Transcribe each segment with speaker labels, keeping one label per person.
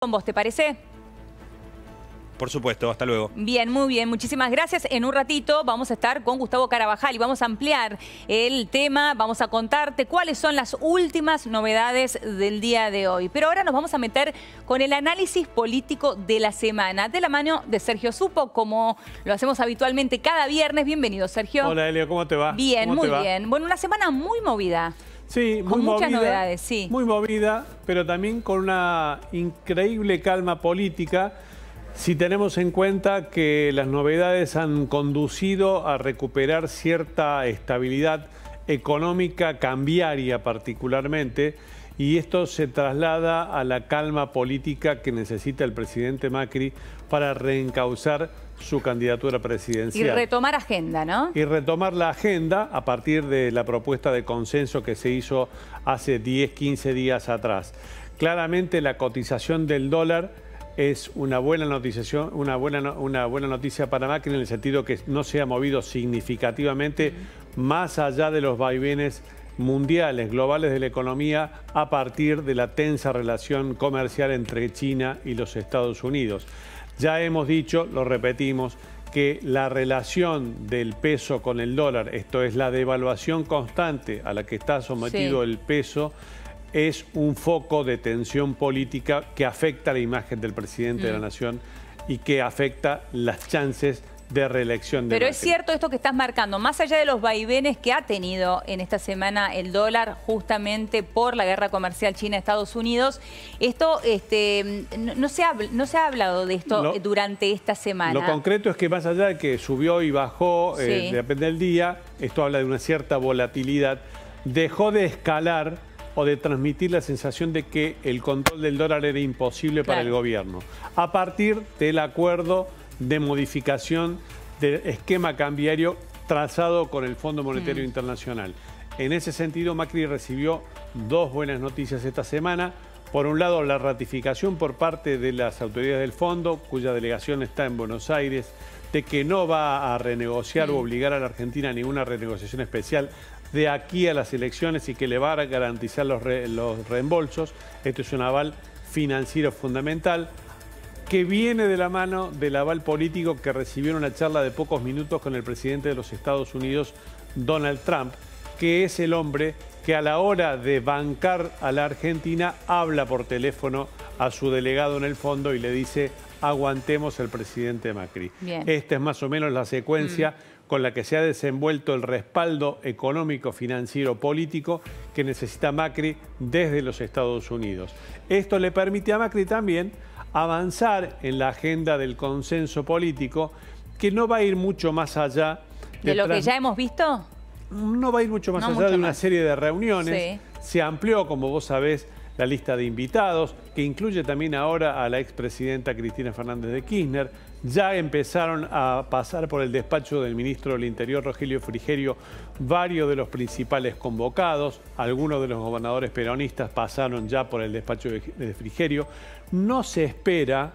Speaker 1: Con vos, ¿te parece?
Speaker 2: Por supuesto, hasta luego.
Speaker 1: Bien, muy bien, muchísimas gracias. En un ratito vamos a estar con Gustavo Carabajal y vamos a ampliar el tema, vamos a contarte cuáles son las últimas novedades del día de hoy. Pero ahora nos vamos a meter con el análisis político de la semana, de la mano de Sergio Supo, como lo hacemos habitualmente cada viernes. Bienvenido, Sergio.
Speaker 3: Hola, Elio, ¿cómo te va?
Speaker 1: Bien, muy bien. Bueno, una semana muy movida.
Speaker 3: Sí, muy
Speaker 1: con muchas
Speaker 3: movida,
Speaker 1: novedades, sí.
Speaker 3: Muy movida, pero también con una increíble calma política, si tenemos en cuenta que las novedades han conducido a recuperar cierta estabilidad económica, cambiaria particularmente, y esto se traslada a la calma política que necesita el presidente Macri para reencauzar su candidatura presidencial.
Speaker 1: Y retomar agenda, ¿no?
Speaker 3: Y retomar la agenda a partir de la propuesta de consenso que se hizo hace 10, 15 días atrás. Claramente la cotización del dólar es una buena noticia para Macri, en el sentido que no se ha movido significativamente más allá de los vaivenes mundiales, globales de la economía, a partir de la tensa relación comercial entre China y los Estados Unidos. Ya hemos dicho, lo repetimos, que la relación del peso con el dólar, esto es la devaluación constante a la que está sometido el peso, es un foco de tensión política que afecta la imagen del presidente de la Nación y que afecta las chances de reelección de
Speaker 1: Pero
Speaker 3: Macri.
Speaker 1: es cierto esto que estás marcando, más allá de los vaivenes que ha tenido en esta semana el dólar justamente por la guerra comercial China-Estados Unidos, esto no se ha hablado de esto durante esta semana.
Speaker 3: Lo concreto es que más allá de que subió y bajó, depende del día, esto habla de una cierta volatilidad, dejó de escalar o de transmitir la sensación de que el control del dólar era imposible para el gobierno, a partir del acuerdo de modificación del esquema cambiario trazado con el Fondo Monetario Internacional. En ese sentido, Macri recibió dos buenas noticias esta semana. Por un lado, la ratificación por parte de las autoridades del fondo, cuya delegación está en Buenos Aires, de que no va a renegociar o obligar a la Argentina a ninguna renegociación especial de aquí a las elecciones y que le va a garantizar los reembolsos. Esto es un aval financiero fundamental, que viene de la mano del aval político que recibió en una charla de pocos minutos con el presidente de los Estados Unidos, Donald Trump, que es el hombre que a la hora de bancar a la Argentina habla por teléfono a su delegado en el fondo y le dice: aguantemos al presidente Macri.
Speaker 1: Bien.
Speaker 3: Esta es más o menos la secuencia con la que se ha desenvuelto el respaldo económico, financiero, político que necesita Macri desde los Estados Unidos. Esto le permite a Macri también avanzar en la agenda del consenso político, que no va a ir mucho más allá
Speaker 1: ¿De lo que ya hemos visto?
Speaker 3: No va a ir mucho más allá de una serie de reuniones. Se amplió, como vos sabés, la lista de invitados, que incluye también ahora a la expresidenta Cristina Fernández de Kirchner. Ya empezaron a pasar por el despacho del ministro del Interior, Rogelio Frigerio, varios de los principales convocados. Algunos de los gobernadores peronistas pasaron ya por el despacho de Frigerio. No se espera,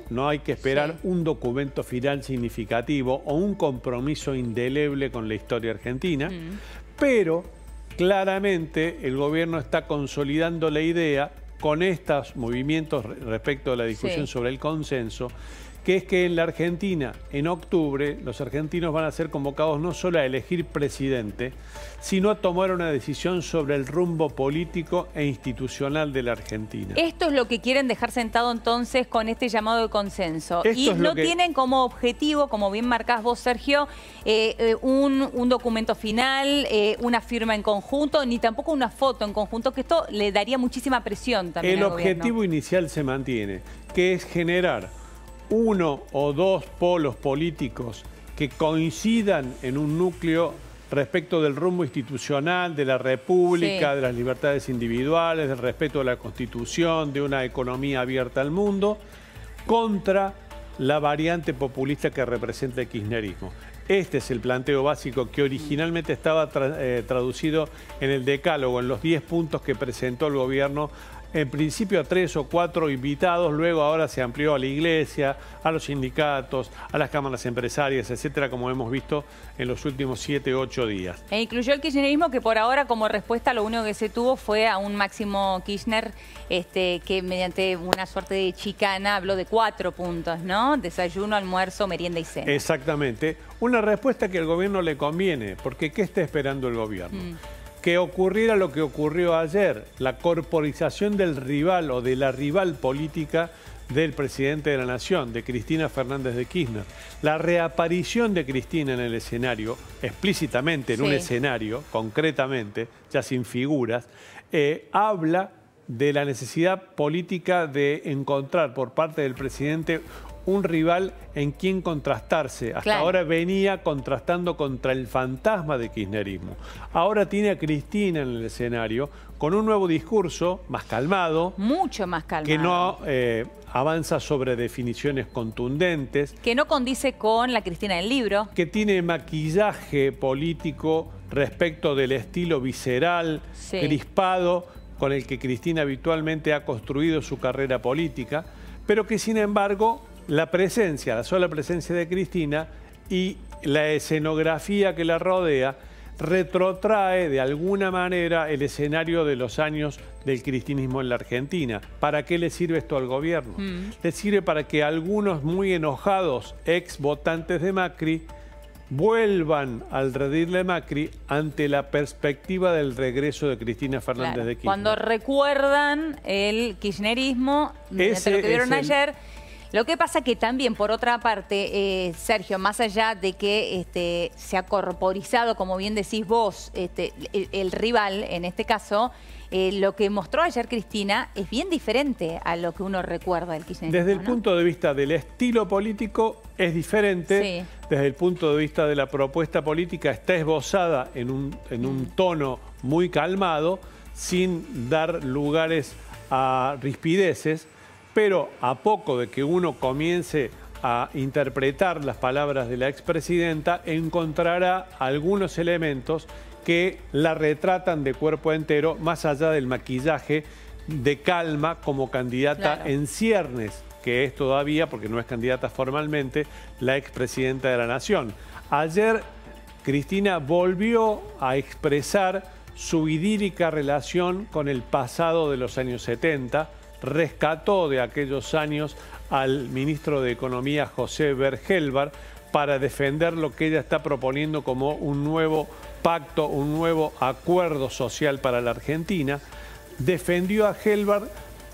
Speaker 3: no hay que esperar un documento final significativo o un compromiso indeleble con la historia argentina, pero claramente el gobierno está consolidando la idea con estos movimientos respecto a la discusión sobre el consenso, que es que en la Argentina, en octubre, los argentinos van a ser convocados no solo a elegir presidente, sino a tomar una decisión sobre el rumbo político e institucional de la Argentina.
Speaker 1: Esto es lo que quieren dejar sentado entonces con este llamado de consenso. Y no tienen como objetivo, como bien marcás vos, Sergio, un documento final, una firma en conjunto, ni tampoco una foto en conjunto, que esto le daría muchísima presión también al gobierno.
Speaker 3: El objetivo inicial se mantiene, que es generar uno o dos polos políticos que coincidan en un núcleo respecto del rumbo institucional, de la República, de las libertades individuales, del respeto a la Constitución, de una economía abierta al mundo, contra la variante populista que representa el kirchnerismo. Este es el planteo básico que originalmente estaba traducido en el decálogo, en los 10 puntos que presentó el gobierno en principio a 3 o 4 invitados, luego ahora se amplió a la iglesia, a los sindicatos, a las cámaras empresarias, etcétera, como hemos visto en los últimos 7 u 8 días.
Speaker 1: E incluyó el kirchnerismo, que por ahora como respuesta lo único que se tuvo fue a un Máximo Kirchner que mediante una suerte de chicana habló de 4 puntos, ¿no? Desayuno, almuerzo, merienda y cena.
Speaker 3: Exactamente. Una respuesta que al gobierno le conviene, porque ¿qué está esperando el gobierno? Que ocurriera lo que ocurrió ayer, la corporización del rival o de la rival política del presidente de la Nación, de Cristina Fernández de Kirchner. La reaparición de Cristina en el escenario, explícitamente en un escenario, concretamente, ya sin figuras, habla de la necesidad política de encontrar por parte del presidente un rival en quien contrastarse. Hasta ahora venía contrastando contra el fantasma de kirchnerismo. Ahora tiene a Cristina en el escenario con un nuevo discurso más calmado.
Speaker 1: Mucho más calmado.
Speaker 3: Que no avanza sobre definiciones contundentes.
Speaker 1: Que no condice con la Cristina del libro.
Speaker 3: Que tiene maquillaje político respecto del estilo visceral, crispado, con el que Cristina habitualmente ha construido su carrera política, pero que sin embargo la sola presencia de Cristina y la escenografía que la rodea retrotrae de alguna manera el escenario de los años del cristinismo en la Argentina. ¿Para qué le sirve esto al gobierno? Le sirve para que algunos muy enojados ex votantes de Macri vuelvan al redil de Macri ante la perspectiva del regreso de Cristina Fernández de Kirchner.
Speaker 1: Cuando recuerdan el kirchnerismo, desde lo que vieron ayer. Lo que pasa que también, por otra parte, Sergio, más allá de que se ha corporizado, como bien decís vos, el rival, en este caso, lo que mostró ayer Cristina es bien diferente a lo que uno recuerda del kirchnerismo.
Speaker 3: Desde el punto de vista del estilo político es diferente. Desde el punto de vista de la propuesta política está esbozada en un tono muy calmado, sin dar lugares a rispideces. Pero a poco de que uno comience a interpretar las palabras de la expresidenta, encontrará algunos elementos que la retratan de cuerpo entero, más allá del maquillaje de calma como candidata en ciernes, que es todavía, porque no es candidata formalmente, la expresidenta de la Nación. Ayer Cristina volvió a expresar su idílica relación con el pasado de los años 70, rescató de aquellos años al ministro de Economía José Bergelbar para defender lo que ella está proponiendo como un nuevo pacto, un nuevo acuerdo social para la Argentina. Defendió a Gelbar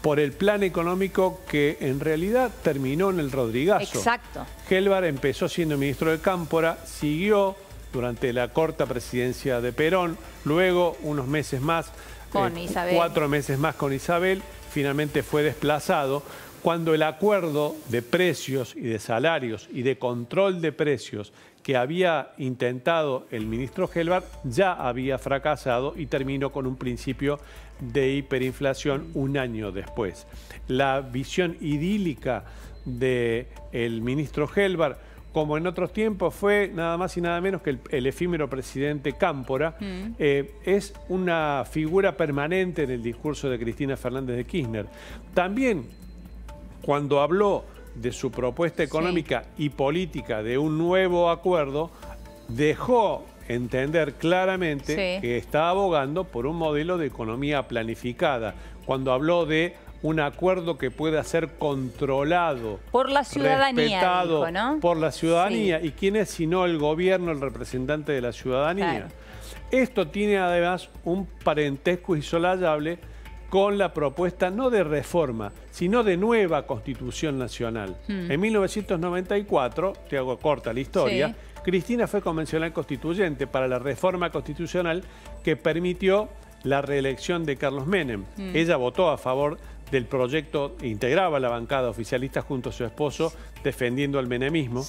Speaker 3: por el plan económico que en realidad terminó en el Rodrigazo.
Speaker 1: Exacto.
Speaker 3: Gelbar empezó siendo ministro de Cámpora, siguió durante la corta presidencia de Perón, luego unos meses más,
Speaker 1: con Isabel.
Speaker 3: 4 meses más con Isabel. Finalmente fue desplazado cuando el acuerdo de precios y de salarios y de control de precios que había intentado el ministro Gelbar ya había fracasado y terminó con un principio de hiperinflación un año después. La visión idílica del ministro Gelbar, como en otros tiempos, fue nada más y nada menos que el efímero presidente Cámpora, es una figura permanente en el discurso de Cristina Fernández de Kirchner. También, cuando habló de su propuesta económica y política de un nuevo acuerdo, dejó entender claramente que está abogando por un modelo de economía planificada. Cuando habló de un acuerdo que pueda ser controlado
Speaker 1: por la ciudadanía,
Speaker 3: respetado,
Speaker 1: dijo, ¿no?
Speaker 3: Por la ciudadanía. ¿Y quién es sino el gobierno, el representante de la ciudadanía? Esto tiene además un parentesco insolayable con la propuesta no de reforma, sino de nueva Constitución Nacional. En 1994, te hago corta la historia, Cristina fue convencional constituyente para la reforma constitucional que permitió la reelección de Carlos Menem. Ella votó a favor del proyecto, integraba la bancada oficialista junto a su esposo, defendiendo al menemismo.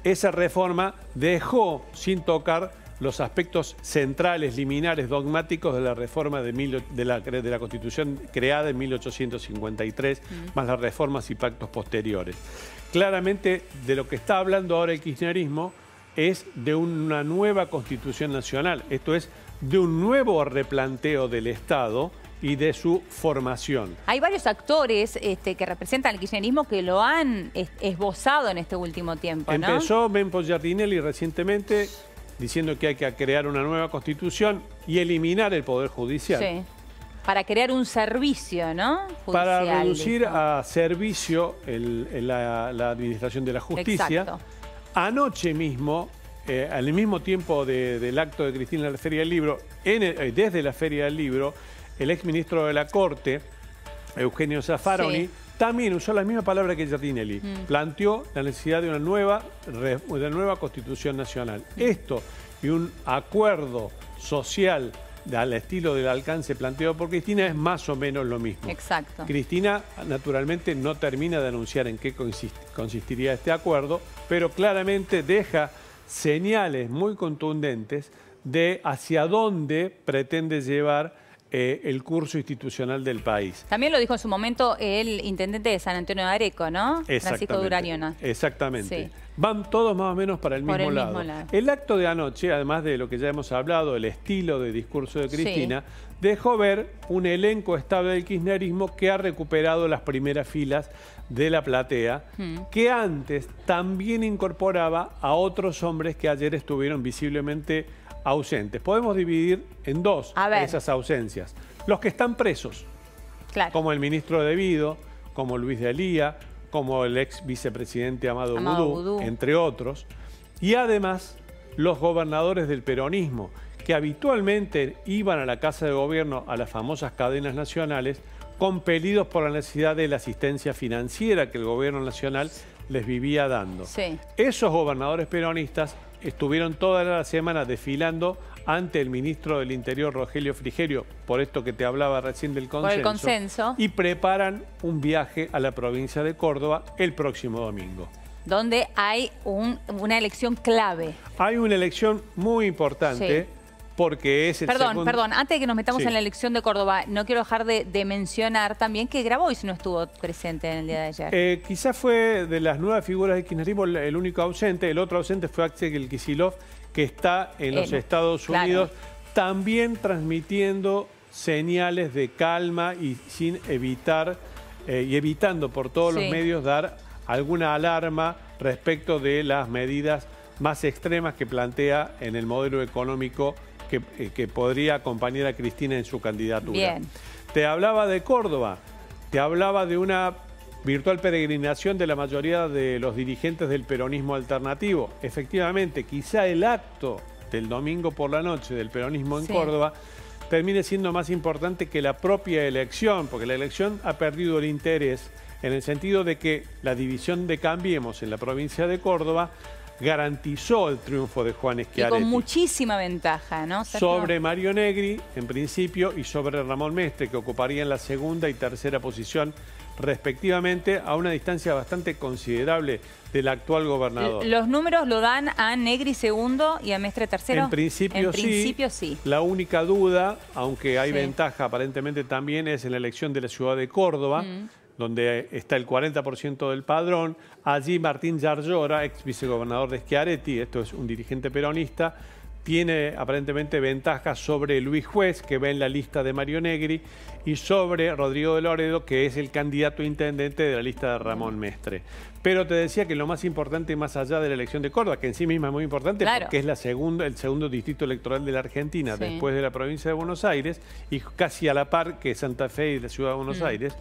Speaker 3: Esa reforma dejó sin tocar los aspectos centrales, liminares, dogmáticos de la reforma de la Constitución creada en 1853, más las reformas y pactos posteriores. Claramente, de lo que está hablando ahora el kirchnerismo es de una nueva Constitución Nacional, esto es, de un nuevo replanteo del Estado y de su formación.
Speaker 1: Hay varios actores que representan el kirchnerismo que lo han esbozado en este último tiempo, ¿no?
Speaker 3: Empezó Mempo Giardinelli recientemente diciendo que hay que crear una nueva constitución y eliminar el Poder Judicial.
Speaker 1: Sí. Para crear un servicio, ¿no? Judicial,
Speaker 3: para reducir
Speaker 1: dijo.
Speaker 3: a servicio la administración de la justicia.
Speaker 1: Exacto.
Speaker 3: Anoche mismo, al mismo tiempo del acto de Cristina en la Feria del Libro, desde la Feria del Libro, el exministro de la Corte, Eugenio Zaffaroni,
Speaker 1: sí,
Speaker 3: también usó la misma palabra que Giardinelli. Planteó la necesidad de una nueva Constitución Nacional. Esto y un acuerdo social al estilo del alcance planteado por Cristina es más o menos lo mismo.
Speaker 1: Exacto.
Speaker 3: Cristina, naturalmente, no termina de anunciar en qué consistiría este acuerdo, pero claramente deja señales muy contundentes de hacia dónde pretende llevar el curso institucional del país.
Speaker 1: También lo dijo en su momento el intendente de San Antonio de Areco, ¿no? Francisco Duraniona.
Speaker 3: Exactamente.
Speaker 1: Sí.
Speaker 3: Van todos más o menos para el mismo lado. El acto de anoche, además de lo que ya hemos hablado, el estilo de discurso de Cristina, sí, dejó ver un elenco estable del kirchnerismo que ha recuperado las primeras filas de la platea, que antes también incorporaba a otros hombres que ayer estuvieron visiblemente ausentes. Podemos dividir en dos esas ausencias. Los que están presos, claro, como el ministro de Vido, como Luis de Alía, como el ex vicepresidente Amado Boudou, entre otros. Y además, los gobernadores del peronismo, que habitualmente iban a la Casa de Gobierno, a las famosas cadenas nacionales, compelidos por la necesidad de la asistencia financiera que el gobierno nacional les vivía dando. Sí. Esos gobernadores peronistas estuvieron toda la semana desfilando ante el ministro del Interior, Rogelio Frigerio, por esto que te hablaba recién del consenso,
Speaker 1: por el consenso,
Speaker 3: y preparan un viaje a la provincia de Córdoba el próximo domingo.
Speaker 1: Donde hay una elección clave.
Speaker 3: Hay una elección muy importante, sí, porque es el
Speaker 1: Perdón, antes de que nos metamos en la elección de Córdoba, no quiero dejar de mencionar también que Grabois no estuvo presente en el día de ayer.
Speaker 3: Quizás fue de las nuevas figuras del kirchnerismo el único ausente. El otro ausente fue Axel Kicillof, que está en los Estados Unidos, también transmitiendo señales de calma y sin evitar, y evitando por todos los medios dar alguna alarma respecto de las medidas más extremas que plantea en el modelo económico que podría acompañar a Cristina en su candidatura. Bien. Te hablaba de Córdoba, te hablaba de una virtual peregrinación de la mayoría de los dirigentes del peronismo alternativo. Efectivamente, quizá el acto del domingo por la noche del peronismo en Córdoba termine siendo más importante que la propia elección, porque la elección ha perdido el interés en el sentido de que la división de Cambiemos en la provincia de Córdoba garantizó el triunfo de Juan Schiaretti.
Speaker 1: Y con muchísima ventaja, ¿no?
Speaker 3: Sobre Mario Negri, en principio, y sobre Ramón Mestre, que ocuparían la segunda y tercera posición respectivamente, a una distancia bastante considerable del actual gobernador.
Speaker 1: Los números lo dan a Negri segundo y a Mestre tercero.
Speaker 3: En principio sí. La única duda, aunque hay ventaja aparentemente también, es en la elección de la ciudad de Córdoba, donde está el 40% del padrón. Allí Martín Yarlora, ex vicegobernador de Schiaretti, esto es un dirigente peronista, tiene aparentemente ventajas sobre Luis Juez, que va en la lista de Mario Negri, y sobre Rodrigo de Loredo, que es el candidato intendente de la lista de Ramón Mestre. Pero te decía que lo más importante, más allá de la elección de Córdoba, que en sí misma es muy importante, porque es el segundo distrito electoral de la Argentina, después de la provincia de Buenos Aires, y casi a la par que Santa Fe y la ciudad de Buenos Aires,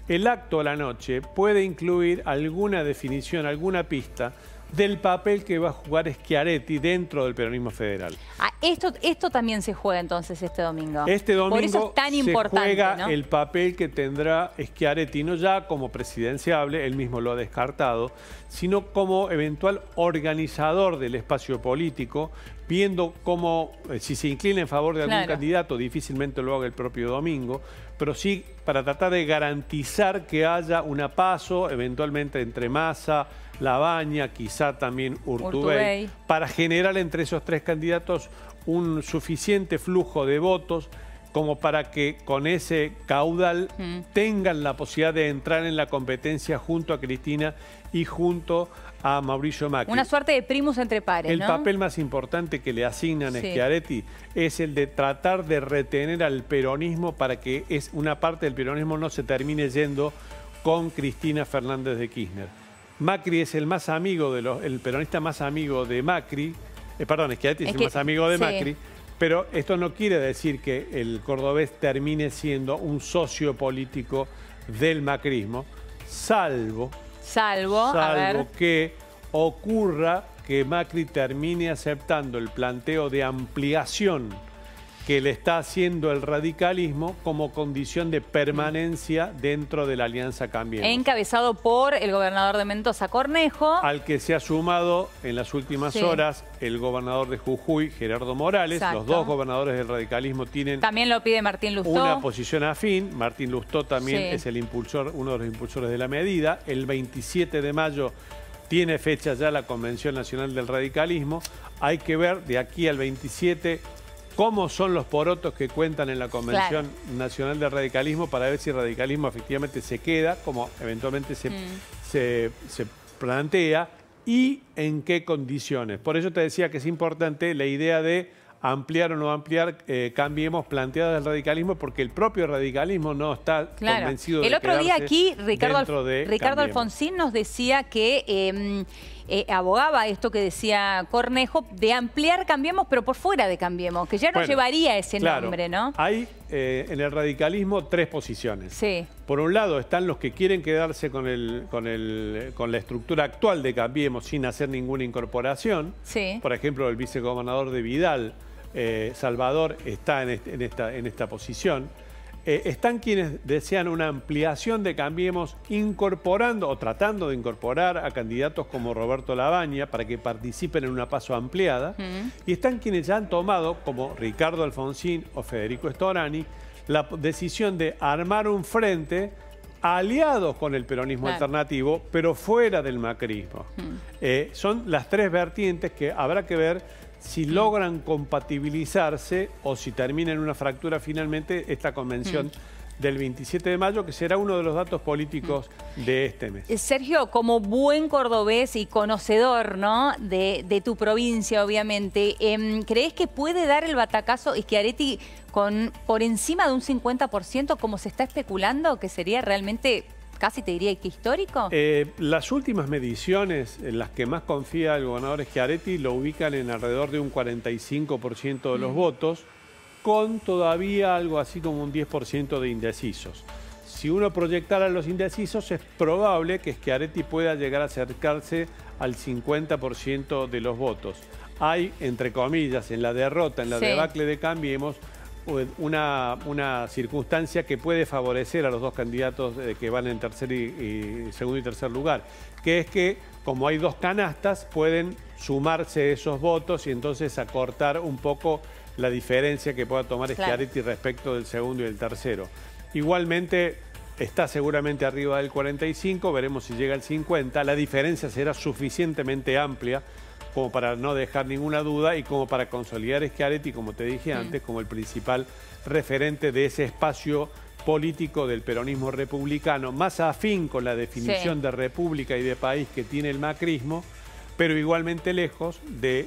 Speaker 3: el acto a la noche puede incluir alguna definición, alguna pista del papel que va a jugar Schiaretti dentro del peronismo federal.
Speaker 1: Esto también se juega entonces este domingo.
Speaker 3: Este domingo
Speaker 1: por eso es tan importante,
Speaker 3: se juega,
Speaker 1: ¿no?,
Speaker 3: el papel que tendrá Schiaretti, no ya como presidenciable, él mismo lo ha descartado, sino como eventual organizador del espacio político, viendo cómo, si se inclina en favor de algún candidato, difícilmente lo haga el propio domingo, pero sí para tratar de garantizar que haya una paso, eventualmente entre Massa, Labaña, quizá también Urtubey, para generar entre esos tres candidatos un suficiente flujo de votos como para que con ese caudal tengan la posibilidad de entrar en la competencia junto a Cristina y junto a Mauricio Macri.
Speaker 1: Una suerte de primus entre pares,
Speaker 3: El
Speaker 1: ¿no?
Speaker 3: papel más importante que le asignan a Schiaretti es el de tratar de retener al peronismo para que una parte del peronismo no se termine yendo con Cristina Fernández de Kirchner. Macri es el más amigo el peronista más amigo de Macri, Schiaretti es el más amigo de Macri, pero esto no quiere decir que el cordobés termine siendo un socio político del macrismo, salvo que ocurra que Macri termine aceptando el planteo de ampliación que le está haciendo el radicalismo como condición de permanencia dentro de la Alianza Cambiemos.
Speaker 1: Encabezado por el gobernador de Mendoza, Cornejo.
Speaker 3: Al que se ha sumado en las últimas horas el gobernador de Jujuy, Gerardo Morales.
Speaker 1: Exacto.
Speaker 3: Los dos gobernadores del radicalismo tienen...
Speaker 1: También lo pide Martín Lustó.
Speaker 3: Una posición afín. Martín Lustó también es el impulsor, uno de los impulsores de la medida. El 27 de mayo tiene fecha ya la Convención Nacional del Radicalismo. Hay que ver de aquí al 27... cómo son los porotos que cuentan en la Convención Nacional del Radicalismo para ver si el radicalismo efectivamente se queda, como eventualmente se plantea, y en qué condiciones. Por eso te decía que es importante la idea de ampliar o no ampliar, Cambiemos, planteada del radicalismo, porque el propio radicalismo no está convencido de
Speaker 1: El otro día aquí, Ricardo
Speaker 3: Alfonsín
Speaker 1: nos decía que abogaba esto que decía Cornejo, de ampliar Cambiemos, pero por fuera de Cambiemos, que ya no llevaría ese nombre, ¿no?
Speaker 3: Hay en el radicalismo tres posiciones. Por un lado están los que quieren quedarse con la estructura actual de Cambiemos sin hacer ninguna incorporación. Por ejemplo, el vicegobernador de Vidal, Salvador, está en esta posición. Están quienes desean una ampliación de Cambiemos incorporando o tratando de incorporar a candidatos como Roberto Labaña para que participen en una PASO ampliada. Y están quienes ya han tomado, como Ricardo Alfonsín o Federico Storani, la decisión de armar un frente aliados con el peronismo alternativo, pero fuera del macrismo. Son las tres vertientes que habrá que ver si logran compatibilizarse o si termina en una fractura finalmente esta convención del 27 de mayo, que será uno de los datos políticos de este mes.
Speaker 1: Sergio, como buen cordobés y conocedor, ¿no?, de tu provincia, obviamente, ¿crees que puede dar el batacazo Schiaretti por encima de un 50%, como se está especulando, que sería realmente... casi te diría que histórico?
Speaker 3: Las últimas mediciones en las que más confía el gobernador Schiaretti lo ubican en alrededor de un 45% de los votos, con todavía algo así como un 10% de indecisos. Si uno proyectara los indecisos, es probable que Schiaretti pueda llegar a acercarse al 50% de los votos. Hay, entre comillas, en la derrota, en la debacle de Cambiemos, una circunstancia que puede favorecer a los dos candidatos que van en segundo y tercer lugar, que es que como hay dos canastas pueden sumarse esos votos y entonces acortar un poco la diferencia que pueda tomar Schiaretti respecto del segundo y el tercero. Igualmente está seguramente arriba del 45, veremos si llega al 50, la diferencia será suficientemente amplia como para no dejar ninguna duda y como para consolidar a Schiaretti, como te dije antes, como el principal referente de ese espacio político del peronismo republicano, más afín con la definición de república y de país que tiene el macrismo, pero igualmente lejos del